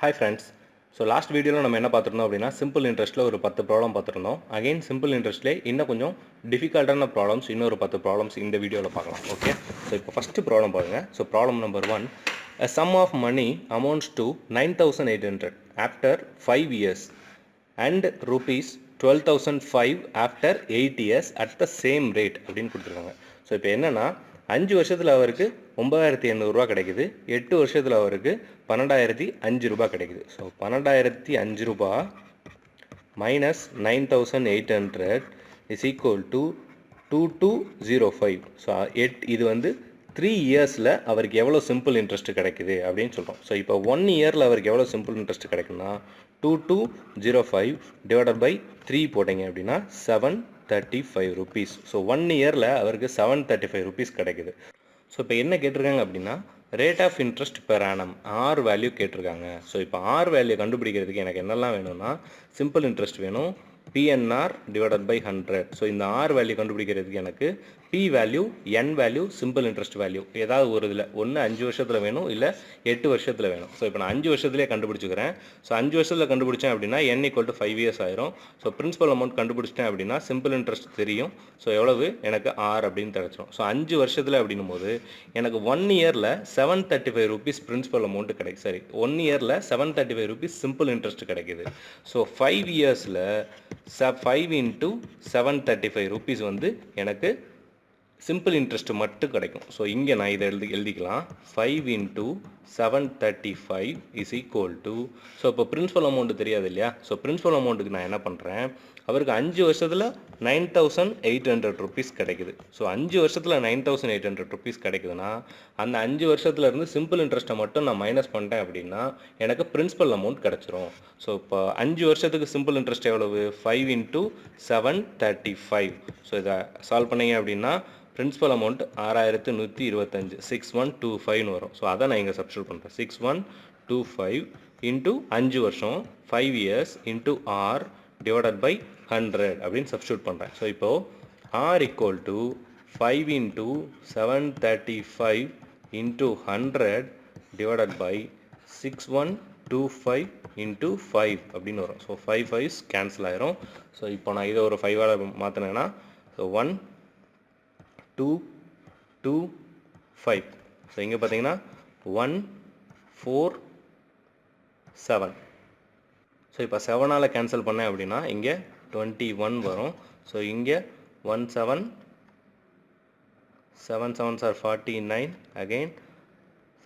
Hi friends. So last video நம்ம என்ன பார்த்திருந்தோம் அப்படினா simple interestல ஒரு 10 ப்ராப்ளம் பார்த்திருந்தோம். Again simple interestல இன்னும் கொஞ்சம் difficultான ப்ராப்ளம்ஸ் இன்னொரு 10 ப்ராப்ளம்ஸ் இந்த வீடியோல பார்க்கலாம். ஓகே. So இப்போ first ப்ராப்ளம் பாருங்க. So problem number 1. A sum of money amounts to 9800 after 5 years and rupees 12005 after 8 years at the same rate அப்படினு கொடுத்திருக்காங்க. So இப்போ என்னன்னா 5 வருஷத்துல அவருக்கு 9800 ரூபாய் கிடைக்குது. 8 வருஷத்துல அவருக்கு 12005 ரூபாய் கிடைக்குது. ஸோ 12005 ரூபாய் minus 9800 is equal to 2205. So இது வந்து 3 இயர்ஸில் அவருக்கு எவ்வளோ சிம்பிள் இன்ட்ரெஸ்ட் கிடைக்குது அப்படின்னு சொல்கிறோம். ஸோ இப்போ 1 இயரில் அவருக்கு எவ்வளோ சிம்பிள் இன்ட்ரெஸ்ட் கிடைக்குன்னா 2205 டிவைடட் பை 3 போட்டிங்க அப்படின்னா 735 rupees. ஸோ 1 இயரில் அவருக்கு 735 rupees கிடைக்குது. ஸோ இப்போ என்ன கேட்டிருக்காங்க அப்படின்னா rate of interest per annum R value கேட்டிருக்காங்க. ஸோ இப்போ ஆர் வேல்யூ கண்டுபிடிக்கிறதுக்கு எனக்கு என்னெல்லாம் வேணும்னா சிம்பிள் இன்ட்ரெஸ்ட் வேணும், பிஎன்ஆர் டிவைடட் பை 100. ஸோ இந்த ஆர் வேல்யூ கண்டுபிடிக்கிறதுக்கு எனக்கு P value, N value, simple interest value ஏதாவது ஒரு இதில் ஒன்று 5 வருஷத்தில் வேணும், இல்லை 8 வருஷத்தில் வேணும். ஸோ இப்போ நான் 5 வருஷத்துலேயே கண்டுபிடிச்சிக்கிறேன். ஸோ 5 வருஷத்தில் கண்டுபிடிச்சேன் அப்படின்னா n = 5 years ஆயிரும். ஸோ பிரின்சிபல் அமௌண்ட் கண்டுபிடிச்சிட்டேன் அப்படின்னா சிம்பிள் இன்ட்ரெஸ்ட் தெரியும். ஸோ எவ்வளவு எனக்கு ஆர் அப்படின்னு தெரிச்சிடும். ஸோ 5 வருஷத்தில் அப்படின்னும் போது எனக்கு 1 இயரில் 735 rupees பிரின்சிபல் அமௌண்ட் கிடைக்கும். சரி, 1 இயரில் 735 rupees சிம்பிள் இன்ட்ரெஸ்ட் கிடைக்குது. ஸோ 5 இயர்ஸில் 5 into 735 rupees வந்து எனக்கு சிம்பிள் இன்ட்ரெஸ்ட் மட்டும் கிடைக்கும். ஸோ இங்கே நான் இதை எழுதிக்கலாம். 5 into 735 is equal to, so இப்போ பிரின்சிபல் அமௌண்ட் தெரியாது இல்லையா? ஸோ பிரின்சிபல் அமௌண்ட்டுக்கு நான் என்ன பண்ணுறேன், அவருக்கு 5 வருஷத்தில் 9800 rupees கிடைக்குது. ஸோ 5 வருஷத்தில் 9800 rupees கிடைக்குதுன்னா அந்த 5 வருஷத்துலேருந்து சிம்பிள் இன்ட்ரெஸ்ட்டை மட்டும் நான் மைனஸ் பண்ணிட்டேன் அப்படின்னா எனக்கு பிரின்சிபல் அமௌண்ட் கிடச்சிரும். ஸோ இப்போ 5 வருஷத்துக்கு சிம்பிள் இன்ட்ரெஸ்ட் எவ்வளவு? 5 into 735. ஸோ இதை சால்வ் பண்ணீங்க அப்படின்னா பிரின்சிபல் அமௌண்ட் 6125 6125 வரும். ஸோ அதை நான் இங்கே சப்ஸ்டியூட் பண்ணுறேன். 6125 இன்ட்டு 5 வருஷம் 5 years into R divided by 100 அப்படின்னு சப்ஸ்டியூட் பண்ணுறேன். ஸோ இப்போது R equal to 5 into 735 into 100 divided by 6125 into 5 அப்படின்னு வரும். ஸோ 5 5s கேன்சல் ஆயிரும். ஸோ இப்போ நான் இதை ஒரு 5ஆல் மாற்றினேன்னா ஸோ 1 2 2 5. ஸோ இங்கே பார்த்தீங்கன்னா 1 4 7. ஸோ இப்போ 7ஆல் கேன்சல் பண்ணேன் அப்படின்னா இங்கே 21 வரும். ஸோ இங்கே 1 7 7 7s are 49, again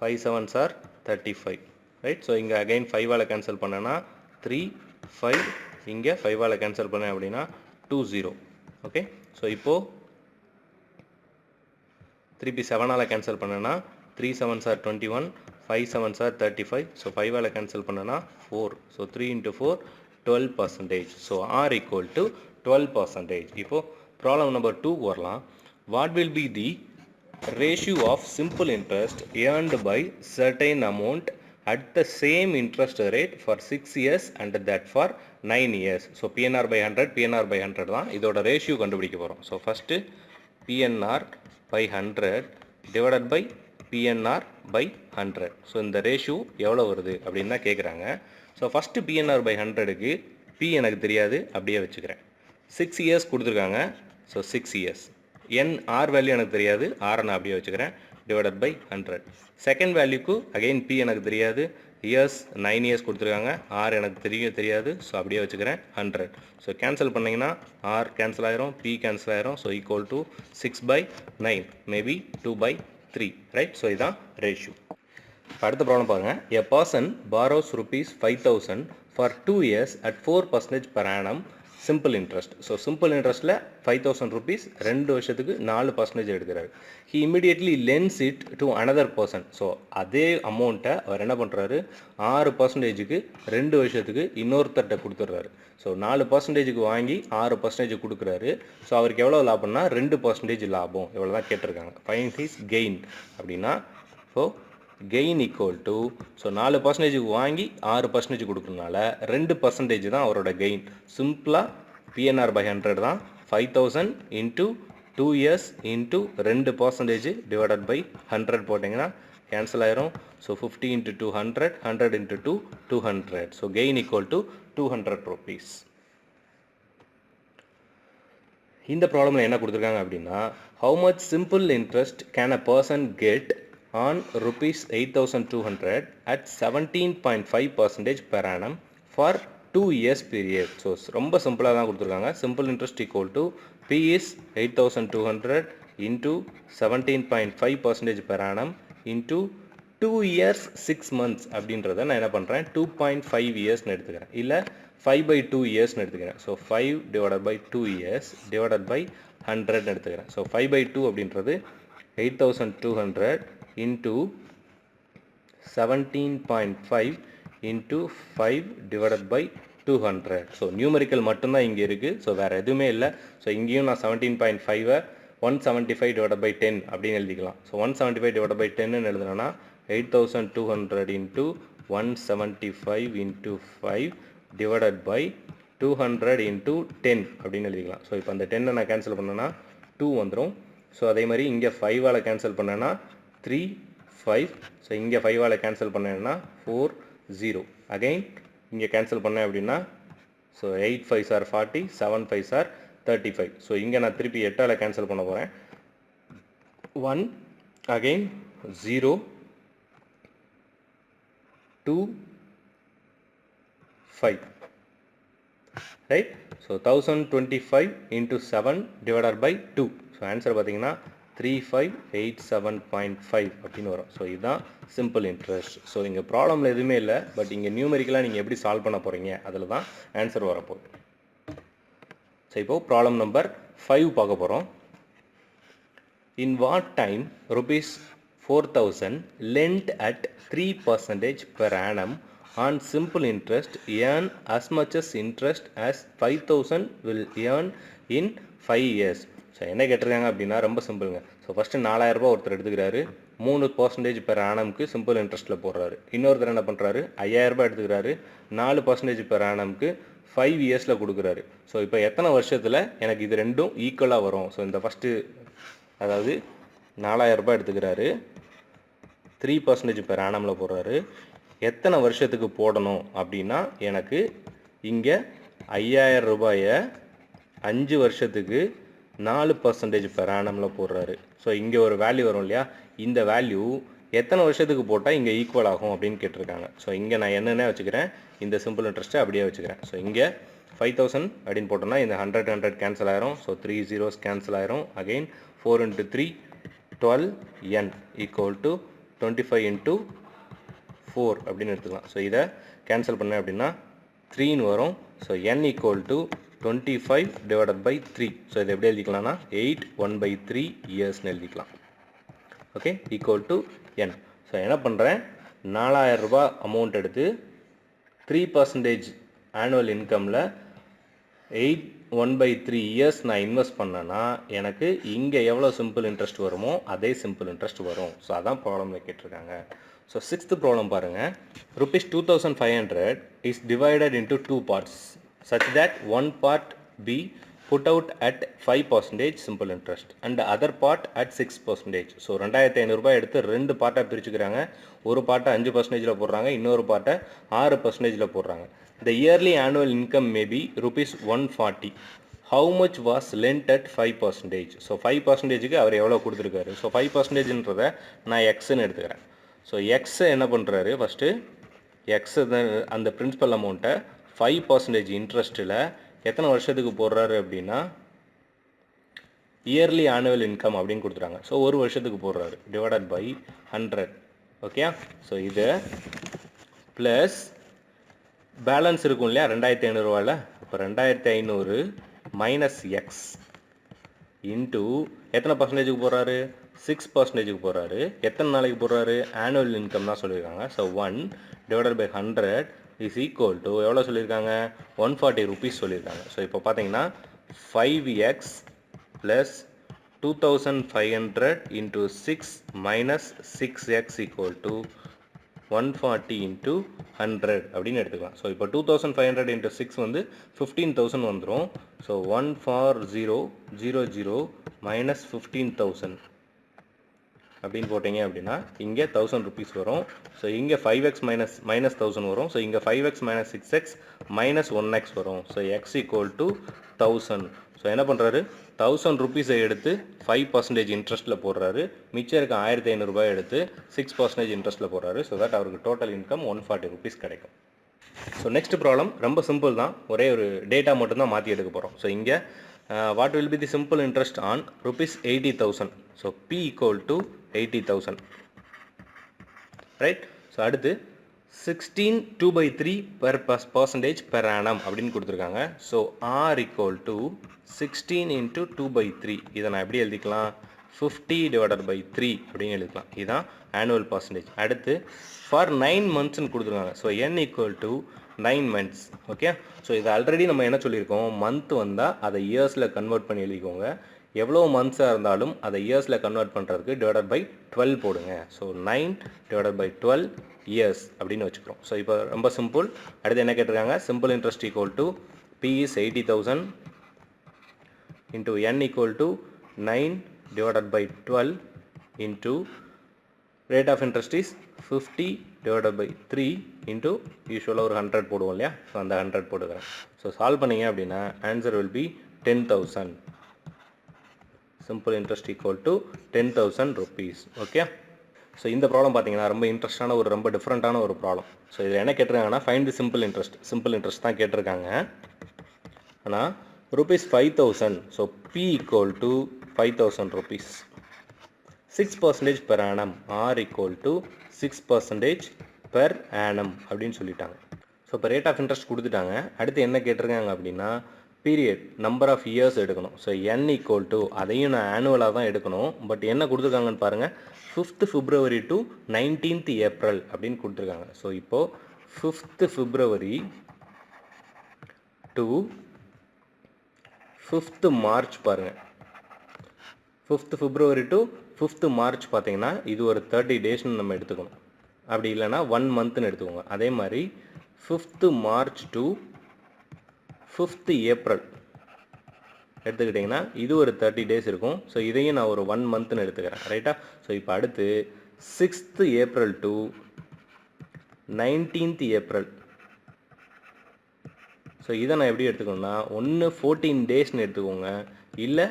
5 7s are 35, right. So இங்கே அகைன் 5ஆல் கேன்சல் பண்ணேன்னா 3 5, இங்கே 5ஆல் கேன்சல் பண்ணேன் அப்படின்னா 20. ஓகே. ஸோ இப்போது திருப்பி 7ஆல் கேன்சல் பண்ணேன்னா 3 7s are 21, 5 7s are 35. So 5ஆல் கேன்சல் பண்ணேன்னா 4. So 3 into 4 12%. So R equal to 12%. இப்போது ப்ராப்ளம் நம்பர் 2 வரலாம். What will be the ratio of simple interest earned by certain amount at the same interest rate for 6 years and that for 9 years. So PNR by 100 PNR by 100 தான் இதோட ratio கண்டுபிடிக்க போகிறோம். So first PNR by 100 divided by PNR by 100. So இந்த ratio எவ்வளோ வருது அப்படின்னு தான் கேட்குறாங்க. ஸோ ஃபஸ்ட்டு PNR by 100க்கு P எனக்கு தெரியாது, அப்படியே வச்சுக்கிறேன். 6 years கொடுத்துருக்காங்க. So 6 years. ஆர் வேல்யூ எனக்கு தெரியாது, ஆரை நான் அப்படியே வச்சுக்கிறேன். Divided by 100. செகண்ட் வேல்யூக்கு அகெயின் P எனக்கு தெரியாது, இயர்ஸ் 9 years கொடுத்துருக்காங்க, ஆர் எனக்கு தெரியாது. ஸோ அப்படியே வச்சுக்கிறேன் 100. ஸோ கேன்சல் பண்ணிங்கன்னா ஆர் கேன்சல் ஆயிரும், P கேன்சல் ஆயிரும். So equal to 6/9, maybe 2/3, right. So இதுதான் ரேஷியோ. அடுத்த ப்ராப்ளம் பாருங்கள். A person borrows rupees 5000 for 2 years at 4% per annum simple interest. So simple இன்ட்ரெஸ்ட்டில் 5000 rupees 2 வருஷத்துக்கு 4% எடுக்கிறாரு. He immediately lends it to another person. So அதே அமௌண்ட்டை அவர் என்ன பண்ணுறாரு, 6%க்கு 2 வருஷத்துக்கு இன்னொருத்தர்கிட்ட கொடுத்துட்றாரு. ஸோ 4%க்கு வாங்கி 6% கொடுக்குறாரு. ஸோ அவருக்கு எவ்வளோ லாபம்னா 2% லாபம். எவ்வளோ தான் கேட்டிருக்காங்க. ஃபைண்ட் ஹிஸ் கெயின் அப்படின்னா so gain equal to, so 4% வாங்கி 6% கொடுக்குறதுனால 2% தான் அவரோட கெயின். சிம்பிளாக PNR by 100 தான். 5000 into 2 years into 2% divided by 100 போட்டிங்கன்னா cancel ஆயிரும். So 50 into 200, 100 into 2, 200. So gain equal to 200 rupees. இந்த ப்ராப்ளமில் என்ன கொடுத்துருக்காங்க அப்படின்னா, how much simple interest can a person get on rupees 8,200 at 17.5% per annum for 2 years period. So ரொம்ப சிம்பிளாக தான் கொடுத்துருக்காங்க. Simple interest equal to P is 8,200 into 17.5% per annum into 2 years 6 months அப்படின்றத நான் என்ன பண்ணுறேன், 2.5 இயர்ஸ்னு எடுத்துக்கிறேன், இல்லை 5/2 இயர்ஸ்னு எடுத்துக்கிறேன். So 5 divided by 2 years divided by 100 எடுத்துக்கிறேன். ஸோ 5/2 அப்படின்றது 8,200 into 17.5 into 5 divided by 200. So numerical மட்டும்தான் இங்கே இருக்குது. ஸோ வேறு எதுவுமே இல்லை. ஸோ இங்கேயும் நான் 17.5 175 divided by 10 அப்படின்னு எழுதிக்கலாம். ஸோ 175 divided by 10 எழுதுனா 8,200 into 175 into 5 divided by 200 into 10 அப்படின்னு எழுதிக்கலாம். ஸோ இப்போ அந்த 10 நான் கேன்சல் பண்ணேன்னா 2 வந்துடும். ஸோ அதே மாதிரி இங்கே 5ஆல் கேன்சல் பண்ணேன்னா 3 5. ஸோ இங்கே 5ஆல் கேன்சல் பண்ணேன்னா 4 0. அகைன் இங்கே கேன்சல் பண்ணேன் அப்படின்னா so 8 5s are 40, 7 5s are 35. So இங்கே நான் திருப்பி 8ஆல் கேன்சல் பண்ண போகிறேன். 1 again 0 2 5, right? So 1025 into 7 divided by 2. So answer பார்த்தீங்கன்னா 3587.5 அப்படின்னு வரும். ஸோ இதுதான் சிம்பிள் இன்ட்ரெஸ்ட். ஸோ இங்கே ப்ராப்ளமில் எதுவுமே இல்லை, பட் இங்கே நியூமெரிக்கலாக நீங்கள் எப்படி சால்வ் பண்ண போகிறீங்க அதில் தான் ஆன்சர் வரப்போகுது. ஸோ இப்போது ப்ராப்ளம் நம்பர் 5 பார்க்க போகிறோம். In what time rupees 4,000 lent at 3% per annum on simple interest earn as much as interest as 5,000 will earn in 5 years. ஸோ என்ன கேட்டிருக்காங்க அப்படின்னா ரொம்ப சிம்பிளுங்க. ஸோ ஃபஸ்ட்டு 4,000 ரூபாய் ஒருத்தர் எடுத்துக்கிறாரு, 3% per annumக்கு சிம்பிள் இன்ட்ரெஸ்ட்டில் போடுறாரு. இன்னொருத்தர் என்ன பண்ணுறாரு, 5,000 ரூபாய் எடுத்துக்கிறாரு, 4% per annumக்கு 5 இயர்ஸில் கொடுக்குறாரு. ஸோ இப்போ எத்தனை வருஷத்தில் எனக்கு இது ரெண்டும் ஈக்குவலாக வரும்? ஸோ இந்த ஃபஸ்ட்டு அதாவது 4,000 ரூபாய் எடுத்துக்கிறாரு, 3% per annumல போடுறாரு. எத்தனை வருஷத்துக்கு போடணும் அப்படின்னா எனக்கு இங்கே 5,000 ரூபாயை 5 வருஷத்துக்கு 4% per annumல போடுறாரு. ஸோ இங்கே ஒரு வேல்யூ வரும் இல்லையா, இந்த வேல்யூ எத்தனை வருஷத்துக்கு போட்டால் இங்கே ஈக்குவல் ஆகும் அப்படின்னு கேட்டிருக்காங்க. ஸோ இங்கே நான் என்னென்ன வச்சுக்கிறேன், இந்த சிம்பிள் இன்ட்ரெஸ்ட்டை அப்படியே வச்சுக்கிறேன். ஸோ இங்கே 5,000 அப்படின்னு போட்டோம்னா இந்த 100 கேன்சல் ஆயிரும். ஸோ 3 zeros கேன்சல் ஆயிரும். Again 4 into 3 12 n equal to 25 into 4 அப்படின்னு எடுத்துக்கலாம். ஸோ இதை கேன்சல் பண்ணேன் அப்படின்னா 3ன்னு வரும். So n equal to 25 divided by 3. So இதை எப்படி எழுதிக்கலாம்னா 8 1/3 இயர்ஸ்னு எழுதிக்கலாம். Okay, equal to n. So என்ன பண்ணுறேன், 4,000 ரூபாய் அமௌண்ட் எடுத்து 3% ஆனுவல் இன்கமில் 8 1/3 இயர்ஸ் நான் இன்வெஸ்ட் பண்ணேன்னா எனக்கு இங்கே எவ்வளோ சிம்பிள் இன்ட்ரெஸ்ட் வருமோ அதே சிம்பிள் இன்ட்ரெஸ்ட் வரும். ஸோ அதான் ப்ராப்ளமில் கேட்டிருக்காங்க. ஸோ 6th ப்ராப்ளம் பாருங்கள். rupees 2,500 is divided into 2 parts such that one part be put out at 5% simple interest and the other part at 6%. So 2,500 ரூபாய் எடுத்து 2 பார்ட்டாக பிரிச்சுக்கிறாங்க. ஒரு பார்ட்டை 5%ல போடுறாங்க, இன்னொரு பார்ட்டை 6%ல போடுறாங்க. The yearly annual income may be rupees 140. How much was lent at 5%? So 5%க்கு அவர் எவ்வளோ கொடுத்துருக்காரு? ஸோ 5%ன்றதை நான் எக்ஸ்ன்னு எடுத்துக்கிறேன். ஸோ எக்ஸ் என்ன பண்ணுறாரு, ஃபஸ்ட்டு எக்ஸ் அந்த பிரின்சிபல் அமௌண்ட்டை 5% இன்ட்ரெஸ்ட்டில் எத்தனை வருஷத்துக்கு போடுறாரு அப்படின்னா இயர்லி ஆனுவல் இன்கம் அப்படின்னு கொடுத்துறாங்க. ஸோ ஒரு வருஷத்துக்கு போடுறாரு, டிவைடட் பை 100. ஓகே, ஸோ இது ப்ளஸ் பேலன்ஸ் இருக்கும் இல்லையா 2,500 ரூபாயில். இப்போ 2,500 மைனஸ் எக்ஸ் இன்ட்டு எத்தனை பர்சன்டேஜுக்கு போடுறாரு, 6%க்கு போடுறாரு. எத்தனை நாளைக்கு போடுறாரு, ஆனுவல் இன்கம் தான் சொல்லியிருக்காங்க. So 1 divided by 100 is equal to எவ்வளோ சொல்லியிருக்காங்க, 140 ருபீஸ் சொல்லியிருக்காங்க. ஸோ இப்போ பார்த்தீங்கன்னா 5x plus 2,500 into 6 minus 6x equal to 140 into 100 அப்படின்னு எடுத்துக்கலாம். ஸோ இப்போ 2,500 into 6 வந்து 15,000 வந்துடும். ஸோ 1 for 0 0 0 minus 15,000 அப்படின்னு போட்டிங்க அப்படின்னா இங்கே 1000 rupees வரும். ஸோ இங்கே 5x minus 1000 வரும். ஸோ இங்கே 5x minus 6x minus 1x வரும். So x equal to 1000. So என்ன பண்ணுறாரு 1000 rupees எடுத்து 5% இன்ட்ரெஸ்ட்டில் போடுறாரு. மிச்சம் இருக்க 1500 ரூபாய் எடுத்து 6% இன்ட்ரெஸ்ட்டில் போடுறாரு. ஸோ தட் அவருக்கு டோட்டல் இன்கம் 140 rupees கிடைக்கும். ஸோ நெக்ஸ்ட் ப்ராப்ளம் ரொம்ப சிம்பிள் தான். ஒரே ஒரு டேட்டா மட்டும்தான் மாற்றி எடுக்க போகிறோம். ஸோ இங்கே what will be the simple interest on rupees 80,000. So P equal to 80,000. Right. So அடுத்து 16 2/3 per percentage per annum அப்படின்னு கொடுத்துருக்காங்க. So R equal to 16 into 2/3. இதை நான் எப்படி எழுதிக்கலாம் 50 divided by 3 அப்படின்னு எழுதிக்கலாம். இதுதான் annual percentage. அடுத்து for 9 months கொடுத்துருக்காங்க. So N equal to 9 months. Okay. So இது ஆல்ரெடி நம்ம என்ன சொல்லியிருக்கோம் மந்த் வந்தால் அதை இயர்ஸில் கன்வெர்ட் பண்ணி எழுதிக்கோங்க. எவ்வளோ மந்த்ஸாக இருந்தாலும் அதை இயர்ஸில் கன்வெர்ட் பண்ணுறதுக்கு டிவைடட் பை 12 போடுங்க. ஸோ 9 டிவைடட் பை 12 இயர்ஸ் அப்படின்னு வச்சுக்கிறோம். ஸோ இப்போ ரொம்ப சிம்பிள். அடுத்து என்ன கேட்டிருக்காங்க simple interest equal to P is 80,000 into N equal to 9 divided by 12 into rate of interest is 50 divided by 3 into usual ஒரு 100 போடுவோம் இல்லையா. ஸோ அந்த 100 போடுவேன். ஸோ சால்வ் பண்ணிங்க அப்படின்னா answer will be 10,000. Simple interest equal to 10,000 rupees. Okay. So இந்த problem பார்த்தீங்கன்னா ரொம்ப இன்ட்ரெஸ்டான ஒரு ரொம்ப டிஃப்ரெண்ட்டான ஒரு ப்ராப்ளம். ஸோ இதில் என்ன கேட்டிருக்காங்கன்னா ஃபைண்ட் தி சிம்பிள் இன்ட்ரெஸ்ட் தான் கேட்டிருக்காங்க. ஆனால் ₹5,000. So P equal to 5,000 rupees. 6% per annum. R equal to 6% per annum அப்படின்னு சொல்லிட்டாங்க. ஸோ இப்போ ரேட் ஆஃப் இன்ட்ரெஸ்ட் கொடுத்துட்டாங்க. அடுத்து என்ன கேட்டிருக்காங்க அப்படின்னா பீரியட் நம்பர் ஆஃப் இயர்ஸ் எடுக்கணும். ஸோ N equal to அதையும் நான் ஆனுவலாக தான் எடுக்கணும். பட் என்ன கொடுத்துருக்காங்கன்னு பாருங்கள் 5th February to 19th April அப்படின்னு கொடுத்துருக்காங்க. ஸோ இப்போது 5th February to 5th March பாருங்கள். 5th February to 5th March பார்த்தீங்கன்னா இது ஒரு 30 டேஸ்ன்னு நம்ம எடுத்துக்கணும். அப்படி இல்லைனா 1 monthன்னு எடுத்துக்கோங்க. அதே மாதிரி 5th March to 5th April எடுத்துக்கிட்டிங்கன்னா இது ஒரு 30 டேஸ் இருக்கும். ஸோ இதையும் நான் ஒரு 1 monthன்னு எடுத்துக்கிறேன். ரைட்டா. ஸோ இப்போ அடுத்து 6th April to 19th April. So இதை நான் எப்படி எடுத்துக்கணும்னா ஒன்று 14 டேஸ்ன்னு எடுத்துக்கோங்க, இல்லை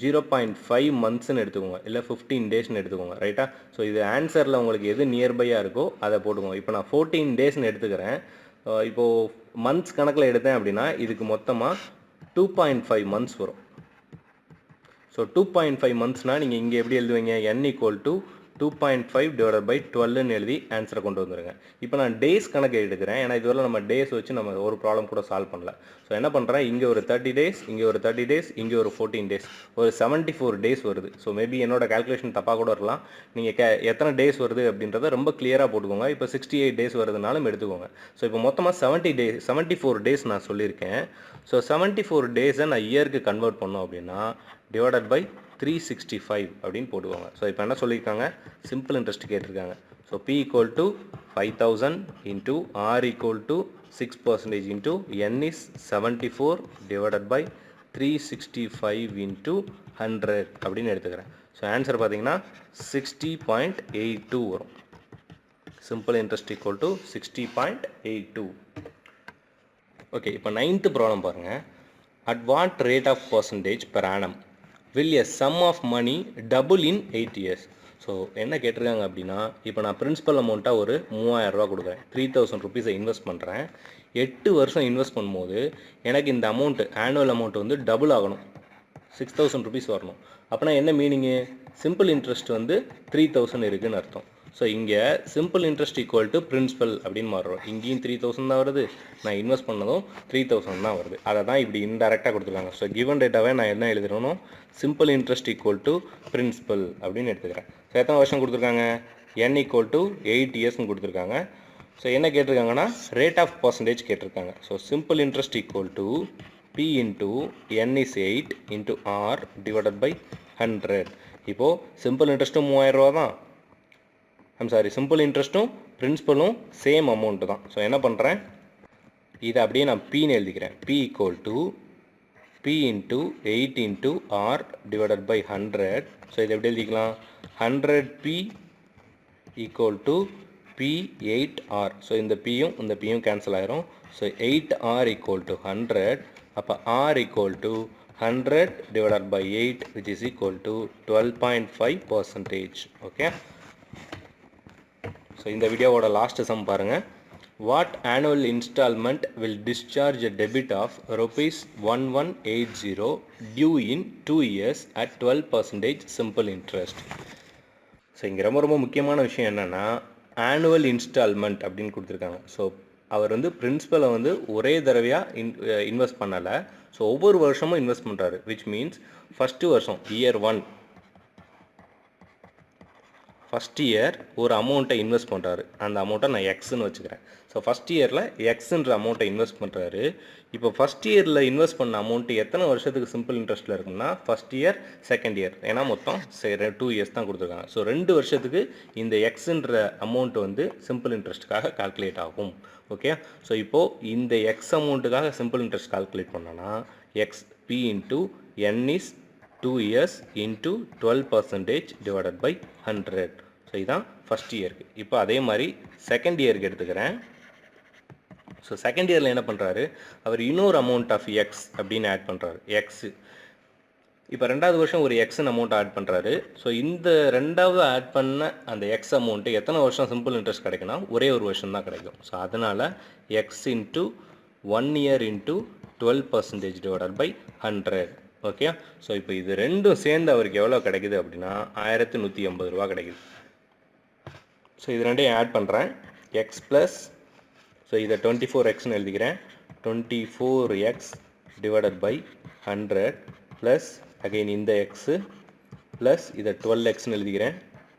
0.5 monthsன்னு எடுத்துக்கோங்க, இல்லை 15 டேஸ்ன்னு எடுத்துக்கோங்க. ரைட்டா. ஸோ இது ஆன்சரில் உங்களுக்கு எது நியர்பையாக இருக்கோ அதை போட்டுக்கோங்க. இப்போ நான் 14 டேஸ்ன்னு எடுத்துக்கிறேன். இப்போது மந்த்ஸ் கணக்கில் எடுத்தேன் அப்படின்னா இதுக்கு மொத்தமாக 2.5 months வரும். ஸோ 2.5 monthsனால் நீங்கள் இங்கே எப்படி எழுதுவீங்க N equal to 2.5 divided by 12ன்னு எழுதி ஆன்சரை கொண்டு வந்துடுங்க. இப்போ நான் டேஸ் கணக்கு எடுக்கிறேன். ஏன்னா இதுவரை நம்ம டேஸ் வச்சு நம்ம ஒரு ப்ராப்ளம் கூட சால்வ் பண்ணல. ஸோ என்ன பண்ணுறேன் இங்கே ஒரு 30 டேஸ், இங்கே ஒரு 30 டேஸ், இங்கே ஒரு 14 டேஸ், ஒரு 74 டேஸ் வருது. ஸோ மேபி என்னோட கால்குலேஷன் தப்பாக கூட இருக்கலாம். நீங்கள் எத்தனை டேஸ் வருது அப்படின்றத ரொம்ப கிளியராக போட்டுக்கோங்க. இப்போ 68 டேஸ் வருதுனாலும் எடுத்துக்கோங்க. ஸோ இப்போ மொத்தமாக 74 டேஸ் நான் சொல்லியிருக்கேன். ஸோ 74 டேஸை நான் இயருக்கு கன்வெர்ட் பண்ணோம் அப்படின்னா டிவைடட் பை 365 அப்படின்னு போட்டுக்கோங்க. ஸோ இப்போ என்ன சொல்லியிருக்காங்க சிம்பிள் இன்ட்ரெஸ்ட் கேட்டிருக்காங்க. So P equal to 5,000 into R equal to 6% into N is 74 divided by 365 into 100 அப்படின்னு எடுத்துக்கிறேன். ஸோ ஆன்சர் பார்த்தீங்கன்னா 60.82 வரும். Simple interest equal to 60.82. Okay. இப்போ 9th ப்ராப்ளம் பாருங்கள். At what rate of percentage per annum will a sum of money double in 8 years. ஸோ என்ன கேட்டிருக்காங்க அப்படின்னா இப்போ நான் பிரின்சிபல் அமௌண்ட்டாக ஒரு 3000 ரூபா கொடுக்குறேன். 3,000 rupees இன்வெஸ்ட் பண்ணுறேன். 8 வருஷம் இன்வெஸ்ட் பண்ணும்போது எனக்கு இந்த அமௌண்ட்டு ஆனுவல் அமௌண்ட் வந்து டபுள் ஆகணும், 6,000 rupees வரணும். அப்போனா என்ன மீனிங்கு சிம்பிள் இன்ட்ரெஸ்ட் வந்து 3,000 இருக்குதுன்னு அர்த்தம். ஸோ இங்கே simple interest equal to principal அப்படின்னு மாறுறோம். இங்கேயும் 3,000 தான் வருது, நான் இன்வெஸ்ட் பண்ணதும் 3,000 தான் வருது. அதை தான் இப்படி இன்டெரக்டாக கொடுத்துருக்காங்க. ஸோ கிவன் டேட்டாவே நான் என்ன எழுதுறணும் simple interest equal to principal அப்படின்னு எடுத்துக்கிறேன். ஸோ எத்தனை வருஷம் கொடுத்துருக்காங்க N equal to 8 yearsன்னு கொடுத்துருக்காங்க. ஸோ என்ன கேட்டிருக்காங்கன்னா ரேட் ஆஃப் பர்சன்டேஜ் கேட்டிருக்காங்க. So simple interest equal to P into N is 8 into R divided by 100. இப்போது சிம்பிள் இன்ட்ரெஸ்ட்டும் 3000 ரூபா தான். சிம்பிள் இன்ட்ரெஸ்ட்டும் பிரின்சிபலும் சேம் அமௌண்ட்டு தான். ஸோ என்ன பண்ணுறேன் இதை அப்படியே நான் Pன்னு எழுதிக்கிறேன். P equal to P into 8 into R divided by 100. So இது எப்படி எழுதிக்கலாம்? 100P equal to P8R. So இந்த Pயும் கேன்சல் ஆயிரும். So 8R equal to 100. அப்போ R equal to 100 divided by 8 which is equal to 12.5%. Okay. So இந்த வீடியோவோட last some பாருங்கள். What annual installment will discharge a debit of rupees 1180 due in 2 years at 12% simple interest? So இங்கே ரொம்ப முக்கியமான விஷயம் என்னென்னா annual instalment அப்படின்னு கொடுத்துருக்காங்க. ஸோ அவர் வந்து பிரின்சிபலை வந்து ஒரே தடவையாக இன்வெஸ்ட் பண்ணலை. ஸோ ஒவ்வொரு வருஷமும் இன்வெஸ்ட் பண்ணுறாரு. விச் மீன்ஸ் ஃபஸ்ட்டு வருஷம் இயர் 1 ஃபஸ்ட் இயர் ஒரு அமௌண்ட்டை இன்வெஸ்ட் பண்ணுறாரு. அந்த அமௌண்ட்டை நான் எக்ஸ்ன்னு வச்சுக்கிறேன். ஸோ ஃபஸ்ட் இயரில் எக்ஸுன்ற அமௌண்ட்டை இன்வெஸ்ட் பண்ணுறாரு. இப்போ ஃபஸ்ட் இயரில் இன்வெஸ்ட் பண்ண அமௌண்ட்டு எத்தனை வருஷத்துக்கு சிம்பிள் இன்ட்ரெஸ்ட்டில் இருக்குன்னா ஃபஸ்ட் இயர் செகண்ட் இயர், ஏன்னா மொத்தம் 2 இயர்ஸ் தான் கொடுத்துருக்காங்க. ஸோ 2 வருஷத்துக்கு இந்த எக்ஸுன்ற அமௌண்ட்டு வந்து சிம்பிள் இன்ட்ரெஸ்ட்டுக்காக கால்குலேட் ஆகும். ஓகே. ஸோ இப்போது இந்த எக்ஸ் அமௌண்ட்டுக்காக சிம்பிள் இன்ட்ரெஸ்ட் கால்குலேட் பண்ணோன்னா x P into N is 2 years into 12% divided by 100. ஸோ இதுதான் ஃபஸ்ட் இயருக்கு. இப்போ அதே மாதிரி செகண்ட் இயருக்கு எடுத்துக்கிறேன். ஸோ செகண்ட் இயரில் என்ன பண்ணுறாரு, அவர் இன்னொரு அமௌண்ட் ஆஃப் எக்ஸ் அப்படின்னு ஆட் பண்ணுறாரு. எக்ஸு இப்போ 2வது வருஷம் ஒரு எக்ஸ்ன்னு அமௌண்ட் ஆட் பண்ணுறாரு. ஸோ இந்த 2வது ஆட் பண்ண அந்த எக்ஸ் அமௌண்ட்டு எத்தனை வருஷம் சிம்பிள் இன்ட்ரெஸ்ட் கிடைக்குன்னா ஒரே ஒரு வருஷம் தான் கிடைக்கும். ஸோ அதனால் X into 1 year into 12% divided by 100. Okay. So இப்போ இது ரெண்டும் சேர்ந்து அவருக்கு எவ்வளோ கிடைக்குது அப்படின்னா 1180 ரூபா கிடைக்குது. ஸோ இது ரெண்டையும் ஆட் பண்ணுறேன். எக்ஸ் ப்ளஸ், ஸோ இதை 24xன்னு எழுதிக்கிறேன். 24x divided by 100 plus again இந்த எக்ஸு ப்ளஸ் இதை 12xன்னு எழுதிக்கிறேன்.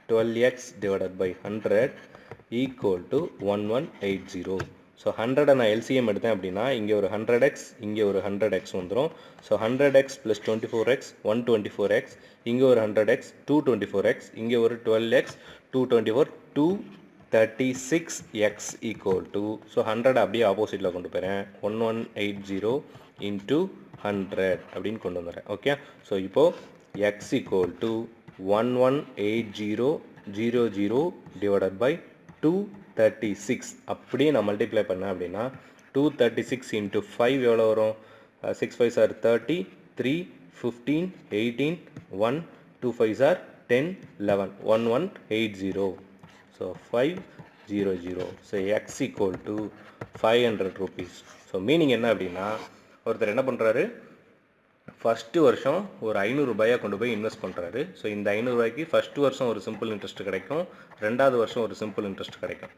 12x divided by 100 equal to 1180. So 100 நான் எல்சிஎம் எடுத்தேன் அப்படின்னா இங்கே ஒரு 100x இங்கே ஒரு 100x வந்துடும். So 100x plus 24x 124x, இங்கே ஒரு 100x 224x, இங்கே ஒரு 12x 224 236x equal to, so 100 அப்படியே ஆப்போசிட்டில் கொண்டு போகிறேன். 1180 இன்ட்டு 100 அப்படின்னு கொண்டு வந்துடுறேன். ஓகே. ஸோ இப்போது x equal to 118000 divided by 236 அப்படியே நான் மல்டிப்ளை பண்ணேன் அப்படின்னா 236 இன்ட்டு 5 எவ்வளோ வரும்? 6 5s are 30, 3 15 18 1 2 5s are 10 11 1180. So 500. So X equal to 500 rupees. So meaning என்ன அப்படின்னா ஒருத்தர் என்ன பண்ணுறாரு, ஃபஸ்ட்டு வருஷம் ஒரு 500 ரூபாயை கொண்டு போய் இன்வெஸ்ட் பண்ணுறாரு. ஸோ இந்த 500 ரூபாய்க்கு ஃபஸ்ட்டு வருஷம் ஒரு சிம்பிள் இன்ட்ரெஸ்ட் கிடைக்கும், 2வது வருஷம் ஒரு சிம்பிள் இன்ட்ரெஸ்ட் கிடைக்கும்.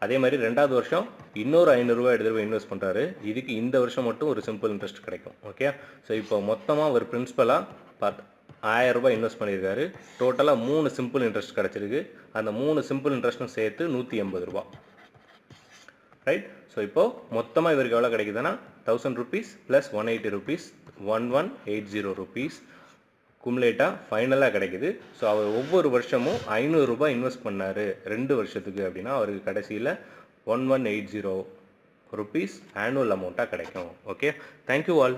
அதே மாதிரி 2வது வருஷம் இன்னொரு 500 ரூபாய் எடுத்து போய் இன்வெஸ்ட் பண்ணுறாரு. இதுக்கு இந்த வருஷம் மட்டும் ஒரு சிம்பிள் இன்ட்ரெஸ்ட் கிடைக்கும். ஓகே. ஸோ இப்போ மொத்தமாக ஒரு பிரின்சிபலாக 1000 ரூபாய் இன்வெஸ்ட் பண்ணியிருக்காரு. டோட்டலாக 3 சிம்பிள் இன்ட்ரெஸ்ட் கிடச்சிருக்கு. அந்த 3 சிம்பிள் இன்ட்ரெஸ்ட்டும் சேர்த்து 180 ரூபா. ரைட். ஸோ இப்போது மொத்தமாக இவருக்கு எவ்வளோ கிடைக்குதுன்னா 1000 rupees ப்ளஸ் 180 rupees 1180 rupees குமுலேட்டாக ஃபைனலாக கிடைக்குது. ஸோ அவர் ஒவ்வொரு வருஷமும் 500 ரூபாய் இன்வெஸ்ட் பண்ணார் 2 வருஷத்துக்கு அப்படின்னா அவருக்கு கடைசியில் 1180 rupees ஆனுவல் அமௌண்ட்டாக கிடைக்கும். ஓகே. Thank you all.